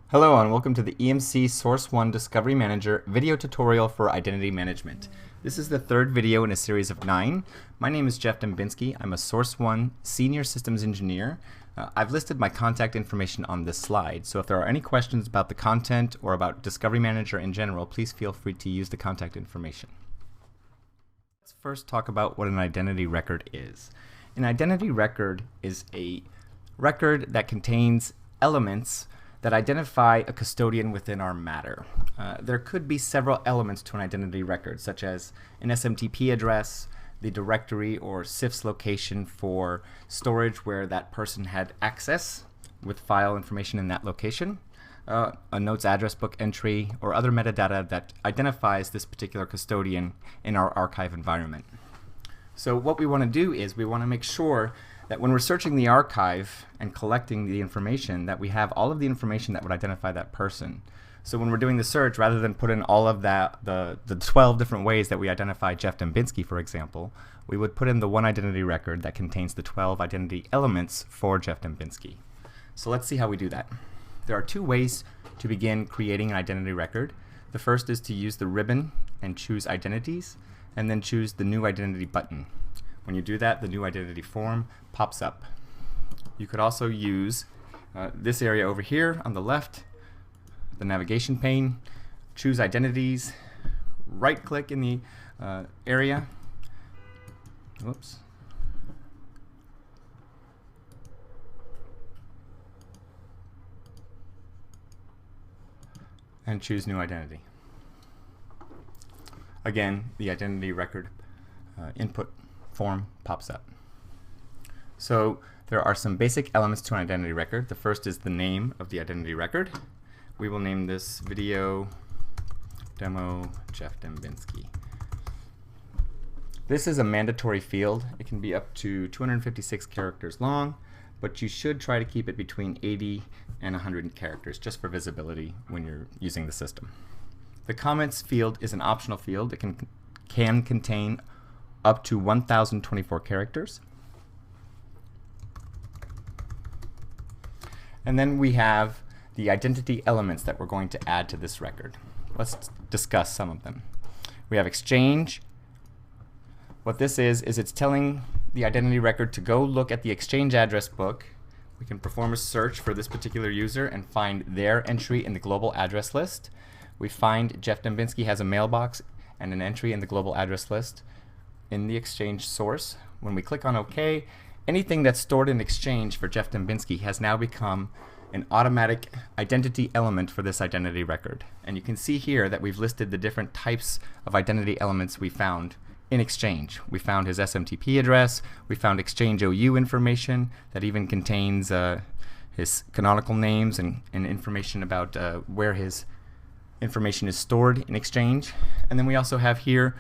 Hello and welcome to the EMC Source 1 Discovery Manager video tutorial for identity management. This is the third video in a series of 9. My name is Jeff Dembinski. I'm a Source 1 Senior Systems Engineer. I've listed my contact information on this slide, so if there are any questions about the content or about Discovery Manager in general, please feel free to use the contact information. Let's first talk about what an identity record is. An identity record is a record that contains elements that identify a custodian within our matter. There could be several elements to an identity record, such as an SMTP address, the directory or CIFS location for storage where that person had access with file information in that location, a notes address book entry, or other metadata that identifies this particular custodian in our archive environment. So what we want to do is we want to make sure that when we're searching the archive and collecting the information, that we have all of the information that would identify that person. So when we're doing the search, rather than put in all of that, the 12 different ways that we identify Jeff Dembinski, for example, we would put in the one identity record that contains the 12 identity elements for Jeff Dembinski. So let's see how we do that. There are two ways to begin creating an identity record. The first is to use the ribbon and choose identities, and then choose the new identity button. When you do that, the new identity form pops up. You could also use this area over here on the left, the navigation pane, choose identities, right click in the area, whoops, and choose new identity. Again, the identity record input form pops up. So there are some basic elements to an identity record. The first is the name of the identity record. We will name this video demo Jeff Dembinski. This is a mandatory field. It can be up to 256 characters long, but you should try to keep it between 80 and 100 characters just for visibility when you're using the system. The comments field is an optional field. It can contain up to 1,024 characters. And then we have the identity elements that we're going to add to this record. Let's discuss some of them. We have exchange. What this is it's telling the identity record to go look at the exchange address book. We can perform a search for this particular user and find their entry in the global address list. We find Jeff Dembinski has a mailbox and an entry in the global address list in the Exchange source. When we click on OK, anything that's stored in Exchange for Jeff Dembinski has now become an automatic identity element for this identity record. And you can see here that we've listed the different types of identity elements we found in Exchange. We found his SMTP address, we found Exchange OU information that even contains his canonical names and information about where his information is stored in Exchange. And then we also have here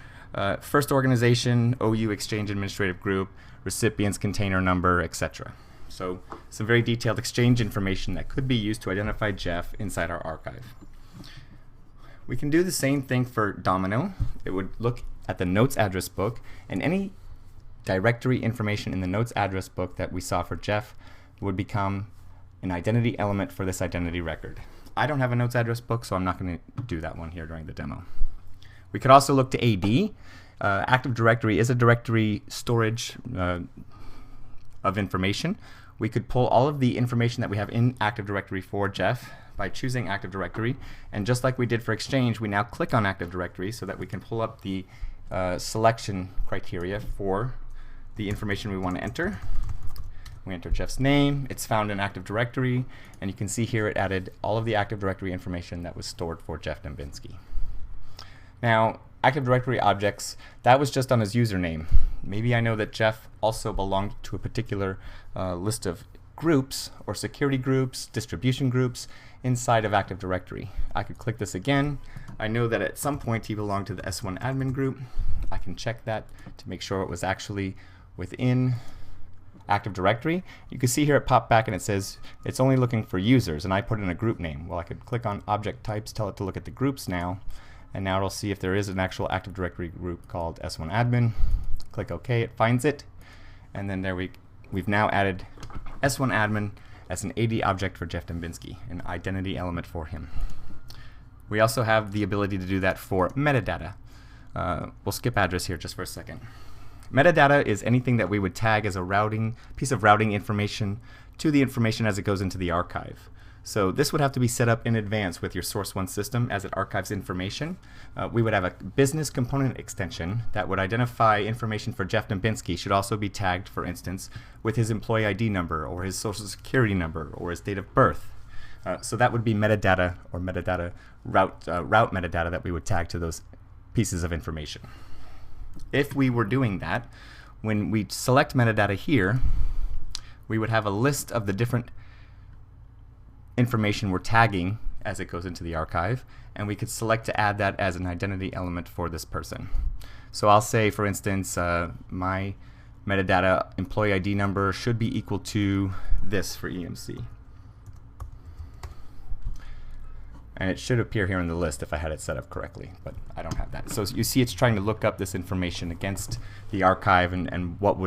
first organization, OU Exchange Administrative Group, recipients, container number, etc. So some very detailed Exchange information that could be used to identify Jeff inside our archive. We can do the same thing for Domino. It would look at the notes address book, and any directory information in the notes address book that we saw for Jeff would become an identity element for this identity record. I don't have a notes address book, so I'm not going to do that one here during the demo. We could also look to AD. Active Directory is a directory storage of information. We could pull all of the information that we have in Active Directory for Jeff by choosing Active Directory. And just like we did for Exchange, we now click on Active Directory so that we can pull up the selection criteria for the information we want to enter. We enter Jeff's name, it's found in Active Directory, and you can see here it added all of the Active Directory information that was stored for Jeff Dembinski. Now, Active Directory objects, that was just on his username. Maybe I know that Jeff also belonged to a particular list of groups or security groups, distribution groups inside of Active Directory. I could click this again. I know that at some point he belonged to the S1 admin group. I can check that to make sure it was actually within Active Directory. You can see here it popped back and it says it's only looking for users, and I put in a group name. Well, I could click on object types, tell it to look at the groups now, and now it'll see if there is an actual Active Directory group called S1 admin. Click OK, it finds it, and then there we've now added S1 admin as an AD object for Jeff Dembinski, an identity element for him. We also have the ability to do that for metadata. We'll skip address here just for a second. Metadata is anything that we would tag as a piece of routing information to the information as it goes into the archive. So this would have to be set up in advance with your Source One system as it archives information. We would have a business component extension that would identify information for Jeff Dembinski should also be tagged, for instance, with his employee ID number or his social security number or his date of birth. So that would be metadata or metadata route metadata that we would tag to those pieces of information. If we were doing that, when we select metadata here, we would have a list of the different information we're tagging as it goes into the archive, and we could select to add that as an identity element for this person. So I'll say, for instance, my metadata employee ID number should be equal to this for EMC. And it should appear here in the list if I had it set up correctly, but I don't have that. So you see it's trying to look up this information against the archive and what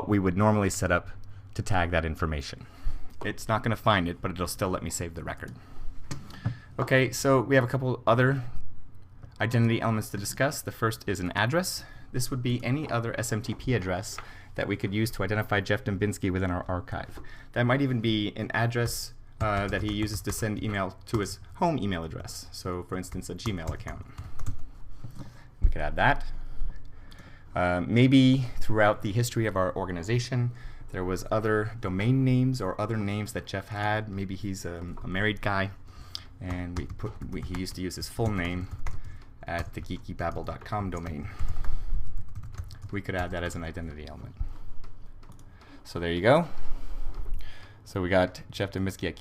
we would normally set up to tag that information. It's not going to find it, but it'll still let me save the record. Okay, so we have a couple other identity elements to discuss. The first is an address. This would be any other SMTP address that we could use to identify Jeff Dembinski within our archive. That might even be an address that he uses to send email to his home email address. So for instance, a Gmail account. We could add that. Maybe throughout the history of our organization, there was other domain names or other names that Jeff had. Maybe he's a married guy, and he used to use his full name at the geekybabble.com domain. We could add that as an identity element. So there you go. So we got Jeff Dembinski at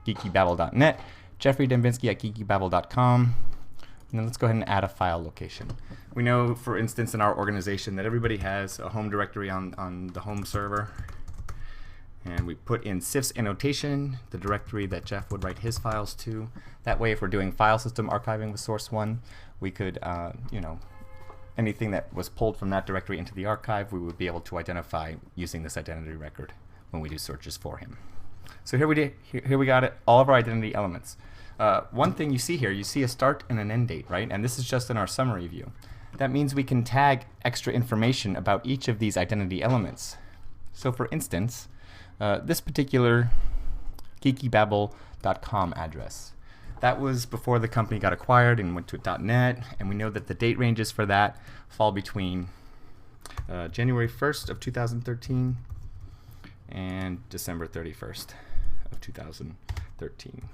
geekybabble.net, Jeffrey Dembinski at geekybabble.com. And then let's go ahead and add a file location. We know, for instance, in our organization that everybody has a home directory on the home server. And we put in CIFS annotation, the directory that Jeff would write his files to. That way, if we're doing file system archiving with Source One, we could, anything that was pulled from that directory into the archive, we would be able to identify using this identity record when we do searches for him. So here we got it, all of our identity elements. One thing you see here, you see a start and an end date, right? And this is just in our summary view. That means we can tag extra information about each of these identity elements. So for instance, this particular geekybabble.com address, that was before the company got acquired and went to .net, and we know that the date ranges for that fall between January 1st of 2013 and December 31st of 2013.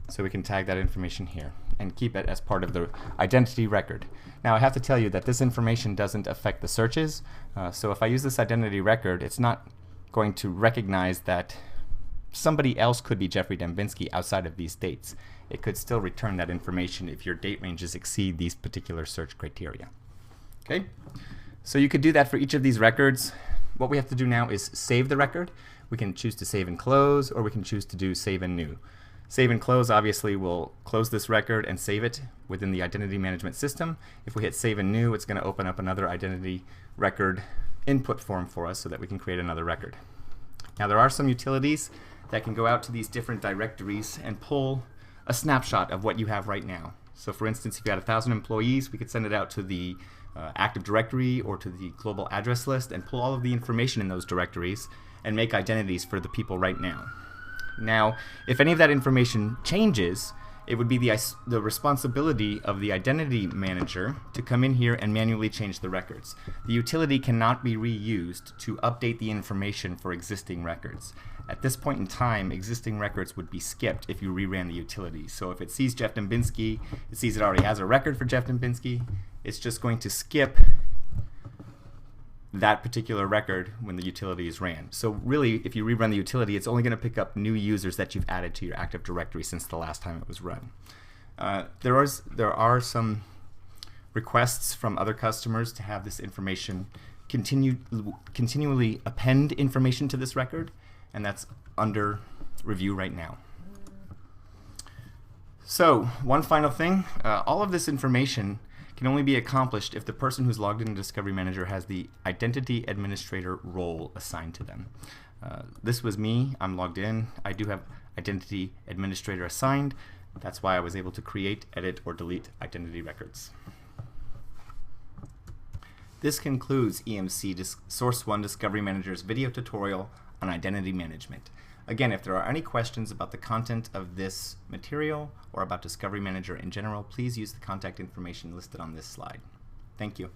So we can tag that information here and keep it as part of the identity record. Now I have to tell you that this information doesn't affect the searches. So if I use this identity record, it's not going to recognize that somebody else could be Jeffrey Dembinski outside of these dates. It could still return that information if your date ranges exceed these particular search criteria. Okay? So you could do that for each of these records. What we have to do now is save the record. We can choose to save and close, or we can choose to do save and new. Save and close, obviously, will close this record and save it within the identity management system. If we hit save and new, it's going to open up another identity record input form for us so that we can create another record. Now there are some utilities that can go out to these different directories and pull a snapshot of what you have right now. So for instance, if you had 1,000 employees, we could send it out to the Active Directory or to the global address list and pull all of the information in those directories and make identities for the people right now. Now, if any of that information changes, it would be the responsibility of the identity manager to come in here and manually change the records. The utility cannot be reused to update the information for existing records. At this point in time, existing records would be skipped if you reran the utility. So if it sees Jeff Dembinski, it sees it already has a record for Jeff Dembinski, it's just going to skip that particular record when the utility is ran. So really, if you rerun the utility, it's only going to pick up new users that you've added to your Active Directory since the last time it was run. There are some requests from other customers to have this information continually append information to this record, and that's under review right now. So one final thing, all of this information can only be accomplished if the person who's logged into Discovery Manager has the Identity Administrator role assigned to them. This was me. I'm logged in. I do have identity administrator assigned. That's why I was able to create, edit, or delete identity records. This concludes EMC Source 1 Discovery Manager's video tutorial on identity management. Again, if there are any questions about the content of this material or about Discovery Manager in general, please use the contact information listed on this slide. Thank you.